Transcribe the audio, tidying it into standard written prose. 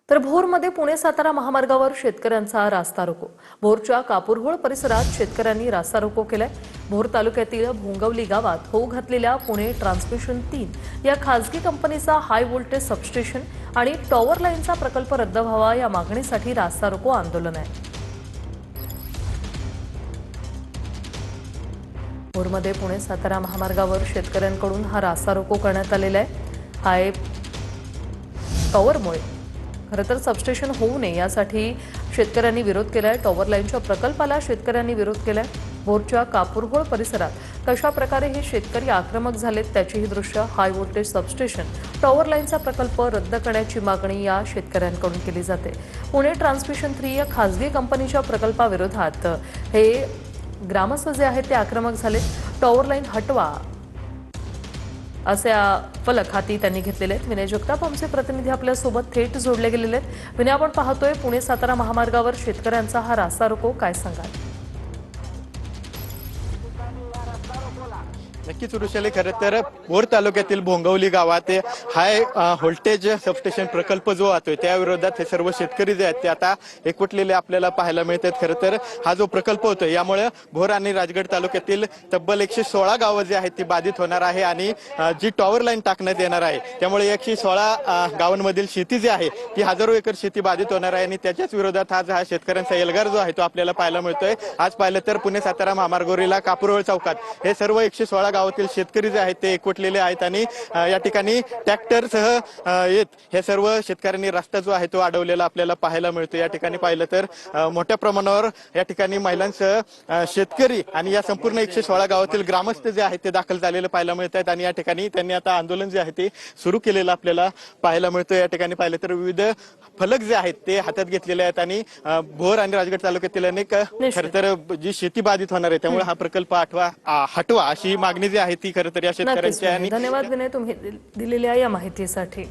तर भोरमध्ये पुणे सातारा महामार्गावर शेतकऱ्यांचा रास्ता रोको। भोरच्या कापूरहोळ परिसरात शेतकऱ्यांनी रास्ता रोको केलाय। भोर तालुक्यातील भोंगवली गावात होऊ घातलेल्या पुणे ट्रान्समिशन 3 या खासगी कंपनीचा हाय व्होल्टेज सबस्टेशन आणि टॉवर लाईनचा प्रकल्प रद्द व्हावा या मागणीसाठी रास्ता रोको आंदोलन आहे। भोरमध्ये पुणे सातारा महामार्गावर शेतकऱ्यांकडून हा रास्ता रोको करण्यात आलेला आहे। हाय टॉवरमुळे खरं तर सबस्टेशन होऊ नये यासाठी शेतकऱ्यांनी विरोध केलाय। टॉवर लाईनच्या प्रकल्पाला शेतकऱ्यांनी विरोध केलाय। भोरच्या कापूरहोळ परिसरात कशा प्रकारे हे शेतकरी आक्रमक झालेत त्याची ही दृश्य। हाय व्होल्टेज सबस्टेशन टॉवर लाईनचा प्रकल्प रद्द करण्याची मागणी या शेतकऱ्यांकडून केली जाते। पुणे ट्रान्समिशन 3 या खासगी कंपनीच्या प्रकल्पाविरोधात हे ग्रामस्थ जे आहेत ते आक्रमक झाले। टॉवर लाईन हटवा असे फलक हाती त्यांनी घेतलेले आहेत। विनय जगताप आमचे प्रतिनिधी आपल्या सोबत थेट जोडले गेलेले आहेत। विनय, आपण पाहतोय पुणे सातारा महामार्गावर शेतकऱ्यांचा हा रास्ता रोको, काय सांगाल? नक्कीच वृषाली, खरं तर भोर तालुक्यातील भोंगवली गावात हाय व्होल्टेज सबस्टेशन प्रकल्प जो आतोय त्या विरोधात हे सर्व शेतकरी जे आहेत ते आता एकवटलेले आपल्याला पाहायला मिळतात। खरं तर हा जो प्रकल्प होतोय यामुळे भोर आणि राजगड तालुक्यातील तब्बल 116 गावं जी आहेत ती बाधित होणार आहे आणि जी टॉवर लाईन टाकण्यात येणार आहे त्यामुळे 116 गावांमधील शेती जी आहे ती हजारो एकर शेती बाधित होणार आहे आणि त्याच्याच विरोधात आज हा शेतकऱ्यांचा एल्गार जो आहे तो आपल्याला पाहायला मिळतोय। आज पाहिलं तर पुणे सातारा महामार्गावरील कापूरहोळ चौकात हे सर्व 116 गावातील शेतकरी जे आहेत ते एकवटलेले आहेत आणि या ठिकाणी ट्रॅक्टरसह येत हे सर्व शेतकऱ्यांनी रस्ता जो आहे तो अडवलेला आपल्याला पाहायला मिळतो। या ठिकाणी पाहिलं तर मोठ्या प्रमाणावर या ठिकाणी महिलांसह शेतकरी आणि या संपूर्ण 116 गावातील ग्रामस्थ जे आहेत ते दाखल झालेले पाहायला मिळत आहेत आणि या ठिकाणी त्यांनी आता आंदोलन जे आहे ते सुरू केलेलं आपल्याला पाहायला मिळतं। या ठिकाणी पाहिलं तर विविध फलक जे आहेत ते हातात घेतलेले आहेत आणि भोर आणि राजगड तालुक्यातील अनेक खरं तर जी शेती बाधित होणार आहे त्यामुळे हा प्रकल्प हटवा अशी मागणी जी आहे ती खरं तर या शेतकऱ्यांची आहे। धन्यवाद विनय, तुम्ही दिलेल्या या माहितीसाठी।